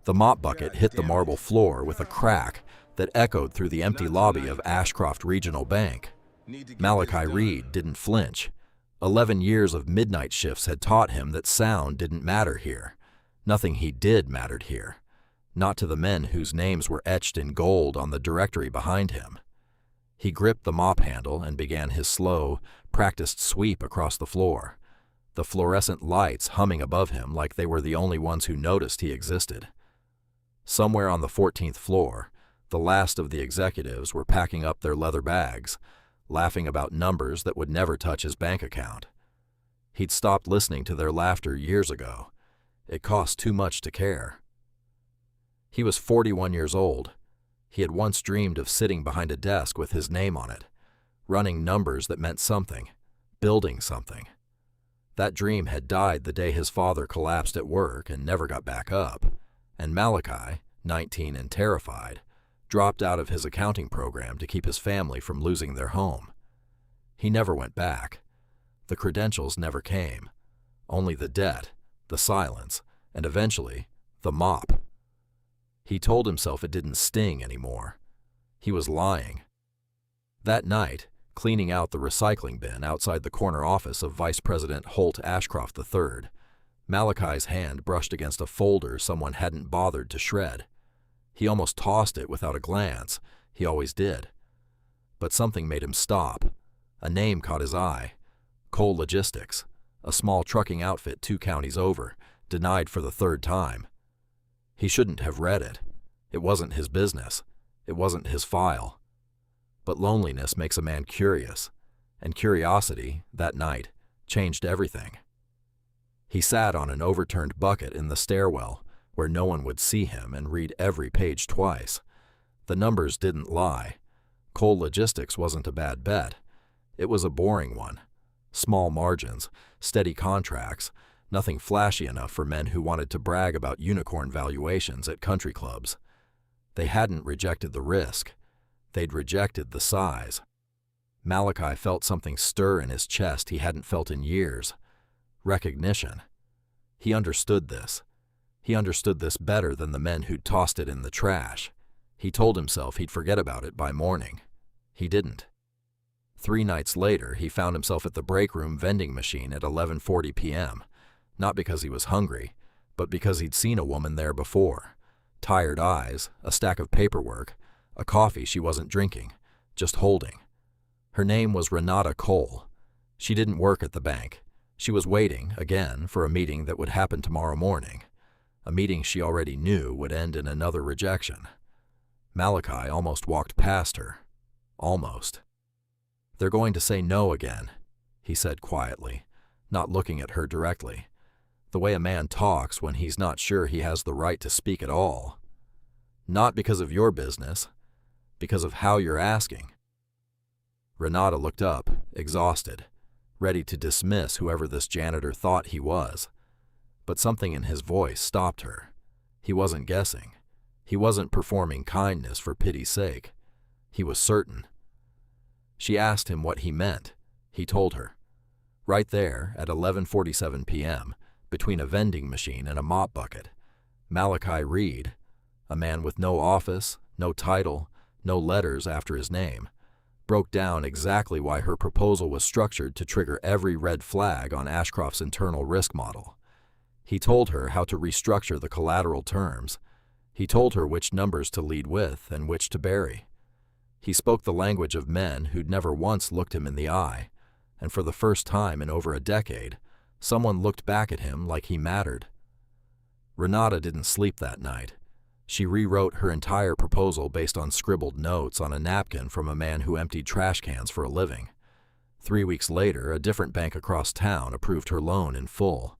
The mop bucket hit the marble floor with a crack that echoed through the empty lobby of Ashcroft Regional Bank. Malachi Reed didn't flinch. 11 years of midnight shifts had taught him that sound didn't matter here. Nothing he did mattered here. Not to the men whose names were etched in gold on the directory behind him. He gripped the mop handle and began his slow, practiced sweep across the floor, the fluorescent lights humming above him like they were the only ones who noticed he existed. Somewhere on the 14th floor, the last of the executives were packing up their leather bags, laughing about numbers that would never touch his bank account. He'd stopped listening to their laughter years ago. It cost too much to care. He was 41 years old. He had once dreamed of sitting behind a desk with his name on it, running numbers that meant something, building something. That dream had died the day his father collapsed at work and never got back up, and Malachi, 19 and terrified, dropped out of his accounting program to keep his family from losing their home. He never went back. The credentials never came. Only the debt, the silence, and eventually, the mop. He told himself it didn't sting anymore. He was lying. That night, cleaning out the recycling bin outside the corner office of Vice President Holt Ashcroft III, Malachi's hand brushed against a folder someone hadn't bothered to shred. He almost tossed it without a glance. He always did. But something made him stop. A name caught his eye. Cole Logistics, a small trucking outfit 2 counties over, denied for the 3rd time. He shouldn't have read it. It wasn't his business. It wasn't his file. But loneliness makes a man curious, and curiosity, that night, changed everything. He sat on an overturned bucket in the stairwell, where no one would see him, and read every page twice. The numbers didn't lie. Cole Logistics wasn't a bad bet. It was a boring one. Small margins, steady contracts, nothing flashy enough for men who wanted to brag about unicorn valuations at country clubs. They hadn't rejected the risk. They'd rejected the size. Malachi felt something stir in his chest he hadn't felt in years. Recognition. He understood this. He understood this better than the men who'd tossed it in the trash. He told himself he'd forget about it by morning. He didn't. 3 nights later, he found himself at the break room vending machine at 11:40 p.m., not because he was hungry, but because he'd seen a woman there before. Tired eyes, a stack of paperwork, a coffee she wasn't drinking, just holding. Her name was Renata Cole. She didn't work at the bank. She was waiting, again, for a meeting that would happen tomorrow morning. A meeting she already knew would end in another rejection. Malachi almost walked past her. Almost. "They're going to say no again," he said quietly, not looking at her directly. The way a man talks when he's not sure he has the right to speak at all. "Not because of your business, because of how you're asking." Renata looked up, exhausted, ready to dismiss whoever this janitor thought he was. But something in his voice stopped her. He wasn't guessing. He wasn't performing kindness for pity's sake. He was certain. She asked him what he meant. He told her. Right there, at 11:47 p.m., between a vending machine and a mop bucket, Malachi Reed, a man with no office, no title, no letters after his name, broke down exactly why her proposal was structured to trigger every red flag on Ashcroft's internal risk model. He told her how to restructure the collateral terms. He told her which numbers to lead with and which to bury. He spoke the language of men who'd never once looked him in the eye, and for the first time in over a decade, someone looked back at him like he mattered. Renata didn't sleep that night. She rewrote her entire proposal based on scribbled notes on a napkin from a man who emptied trash cans for a living. 3 weeks later, a different bank across town approved her loan in full.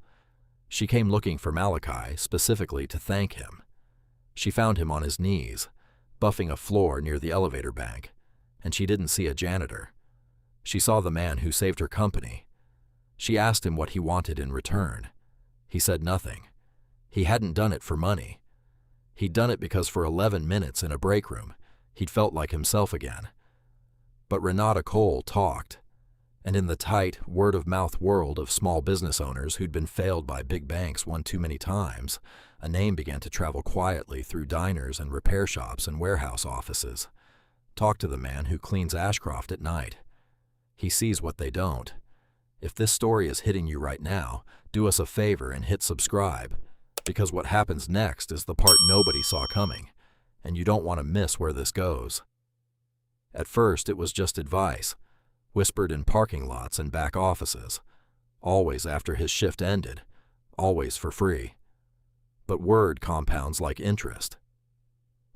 She came looking for Malachi specifically to thank him. She found him on his knees, buffing a floor near the elevator bank, and she didn't see a janitor. She saw the man who saved her company. She asked him what he wanted in return. He said nothing. He hadn't done it for money. He'd done it because for 11 minutes in a break room, he'd felt like himself again. But Renata Cole talked, and in the tight, word-of-mouth world of small business owners who'd been failed by big banks one too many times, A name began to travel quietly through diners and repair shops and warehouse offices. Talk to the man who cleans Ashcroft at night. He sees what they don't. If this story is hitting you right now, do us a favor and hit subscribe, because what happens next is the part nobody saw coming, and you don't want to miss where this goes. At first, it was just advice, whispered in parking lots and back offices, always after his shift ended, always for free. But word compounds like interest.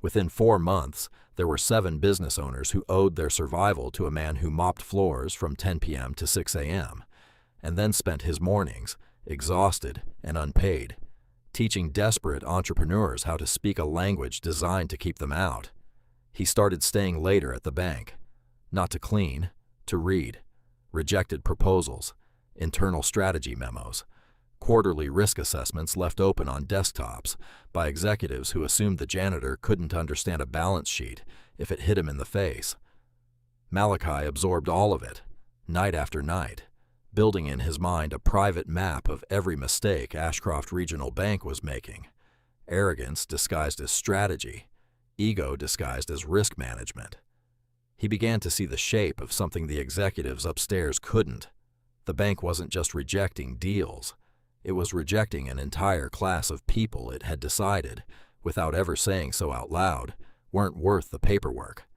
Within 4 months, there were 7 business owners who owed their survival to a man who mopped floors from 10 p.m. to 6 a.m., and then spent his mornings, exhausted and unpaid, teaching desperate entrepreneurs how to speak a language designed to keep them out. He started staying later at the bank, not to clean, to read, rejected proposals, internal strategy memos, quarterly risk assessments left open on desktops by executives who assumed the janitor couldn't understand a balance sheet if it hit him in the face. Malachi absorbed all of it, night after night, building in his mind a private map of every mistake Ashcroft Regional Bank was making. Arrogance disguised as strategy, ego disguised as risk management. He began to see the shape of something the executives upstairs couldn't. The bank wasn't just rejecting deals. It was rejecting an entire class of people it had decided, without ever saying so out loud, weren't worth the paperwork.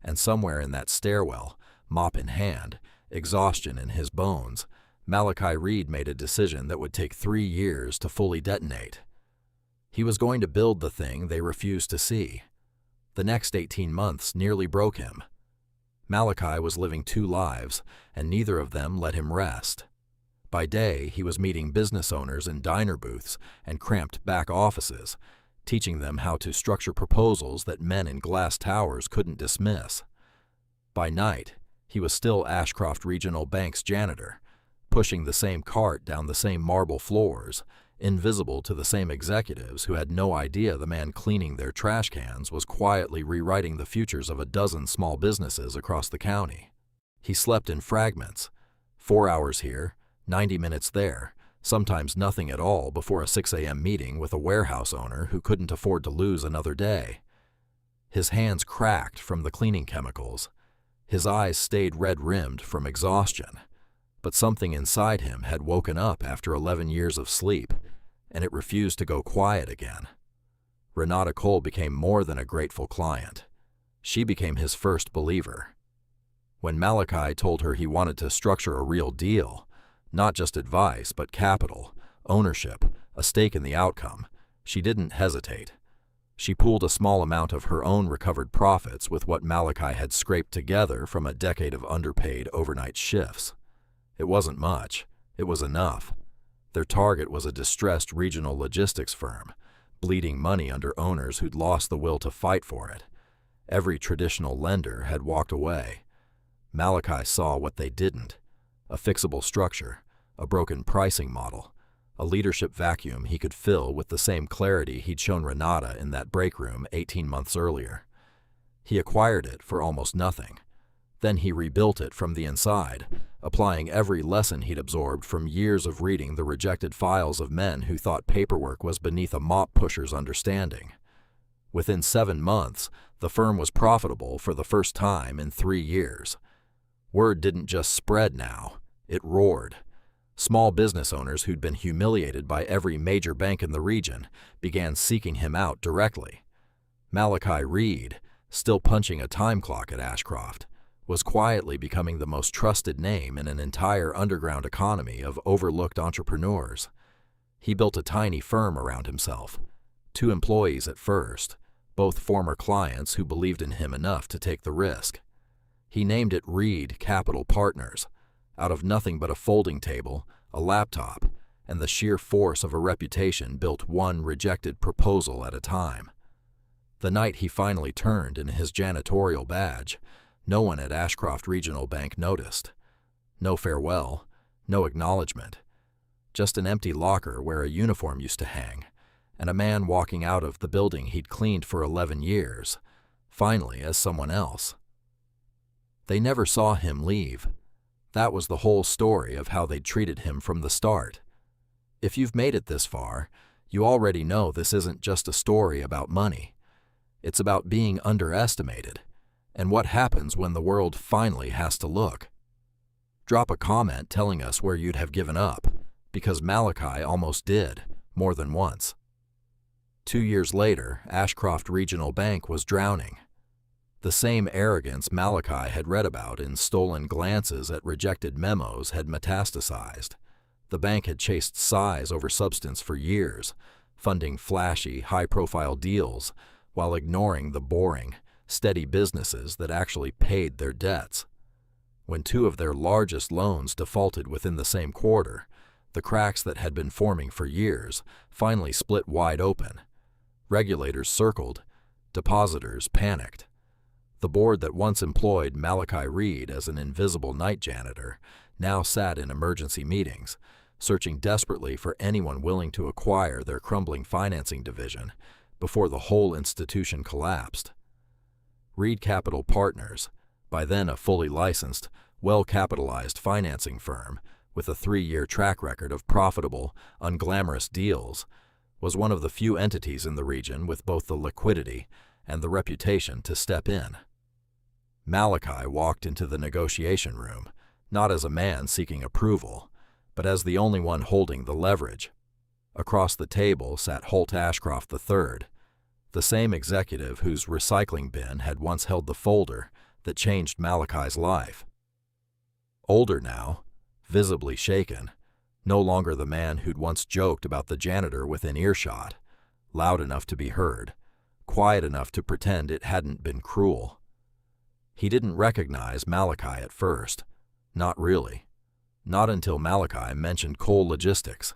And somewhere in that stairwell, mop in hand, exhaustion in his bones, Malachi Reed made a decision that would take 3 years to fully detonate. He was going to build the thing they refused to see. The next 18 months nearly broke him. Malachi was living 2 lives, and neither of them let him rest. By day, he was meeting business owners in diner booths and cramped back offices, teaching them how to structure proposals that men in glass towers couldn't dismiss. By night, he was still Ashcroft Regional Bank's janitor, pushing the same cart down the same marble floors, invisible to the same executives who had no idea the man cleaning their trash cans was quietly rewriting the futures of a dozen small businesses across the county. He slept in fragments, 4 hours here, 90 minutes there, sometimes nothing at all before a 6 a.m. meeting with a warehouse owner who couldn't afford to lose another day. His hands cracked from the cleaning chemicals. His eyes stayed red-rimmed from exhaustion. But something inside him had woken up after 11 years of sleep, and it refused to go quiet again. Renata Cole became more than a grateful client. She became his first believer. When Malachi told her he wanted to structure a real deal, not just advice, but capital, ownership, a stake in the outcome, she didn't hesitate. She pooled a small amount of her own recovered profits with what Malachi had scraped together from a decade of underpaid overnight shifts. It wasn't much. It was enough. Their target was a distressed regional logistics firm, bleeding money under owners who'd lost the will to fight for it. Every traditional lender had walked away. Malachi saw what they didn't: a fixable structure, a broken pricing model, a leadership vacuum he could fill with the same clarity he'd shown Renata in that break room 18 months earlier. He acquired it for almost nothing. Then he rebuilt it from the inside, applying every lesson he'd absorbed from years of reading the rejected files of men who thought paperwork was beneath a mop pusher's understanding. Within 7 months, the firm was profitable for the first time in 3 years. Word didn't just spread now, it roared. Small business owners who'd been humiliated by every major bank in the region began seeking him out directly. Malachi Reed, still punching a time clock at Ashcroft, was quietly becoming the most trusted name in an entire underground economy of overlooked entrepreneurs. He built a tiny firm around himself. 2 employees at first, both former clients who believed in him enough to take the risk. He named it Reed Capital Partners, out of nothing but a folding table, a laptop, and the sheer force of a reputation built one rejected proposal at a time. The night he finally turned in his janitorial badge, no one at Ashcroft Regional Bank noticed. No farewell, no acknowledgement. Just an empty locker where a uniform used to hang, and a man walking out of the building he'd cleaned for 11 years, finally as someone else. They never saw him leave. That was the whole story of how they'd treated him from the start. If you've made it this far, You already know this isn't just a story about money. It's about being underestimated, and what happens when the world finally has to look. Drop a comment telling us where you'd have given up, because Malachi almost did, more than once. 2 years later, Ashcroft Regional Bank was drowning. The same arrogance Malachi had read about in stolen glances at rejected memos had metastasized. The bank had chased size over substance for years, funding flashy, high-profile deals while ignoring the boring, steady businesses that actually paid their debts. When 2 of their largest loans defaulted within the same quarter, the cracks that had been forming for years finally split wide open. Regulators circled, depositors panicked. The board that once employed Malachi Reed as an invisible night janitor now sat in emergency meetings, searching desperately for anyone willing to acquire their crumbling financing division before the whole institution collapsed. Reed Capital Partners, by then a fully licensed, well-capitalized financing firm with a 3-year track record of profitable, unglamorous deals, was one of the few entities in the region with both the liquidity and the reputation to step in. Malachi walked into the negotiation room, not as a man seeking approval, but as the only one holding the leverage. Across the table sat Holt Ashcroft III, the same executive whose recycling bin had once held the folder that changed Malachi's life. Older now, visibly shaken, no longer the man who'd once joked about the janitor within earshot, loud enough to be heard, quiet enough to pretend it hadn't been cruel. He didn't recognize Malachi at first, not really. Not until Malachi mentioned coal logistics,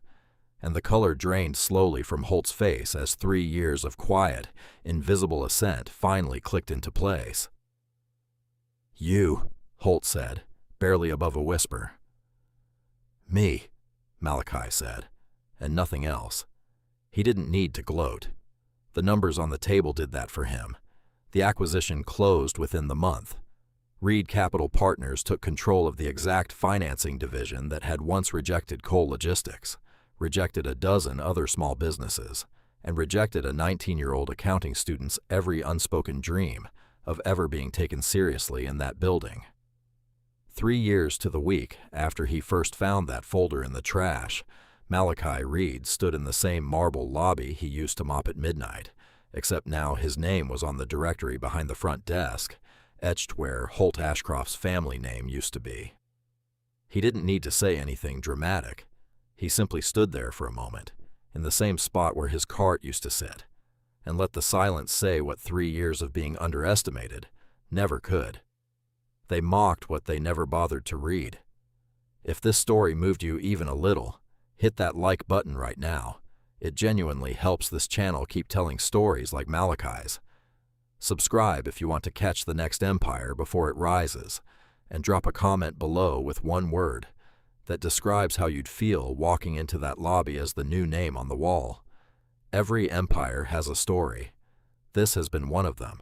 and the color drained slowly from Holt's face as 3 years of quiet, invisible assent finally clicked into place. "You," Holt said, barely above a whisper. "Me," Malachi said, and nothing else. He didn't need to gloat. The numbers on the table did that for him. The acquisition closed within the month. Reed Capital Partners took control of the exact financing division that had once rejected coal logistics, rejected a dozen other small businesses, and rejected a 19-year-old accounting student's every unspoken dream of ever being taken seriously in that building. 3 years to the week after he first found that folder in the trash, Malachi Reed stood in the same marble lobby he used to mop at midnight, except now his name was on the directory behind the front desk, etched where Holt Ashcroft's family name used to be. He didn't need to say anything dramatic. He simply stood there for a moment, in the same spot where his cart used to sit, and let the silence say what 3 years of being underestimated never could. They mocked what they never bothered to read. If this story moved you even a little, hit that like button right now. It genuinely helps this channel keep telling stories like Malachi's. Subscribe if you want to catch the next empire before it rises, and drop a comment below with one word that describes how you'd feel walking into that lobby as the new name on the wall. Every empire has a story. This has been one of them,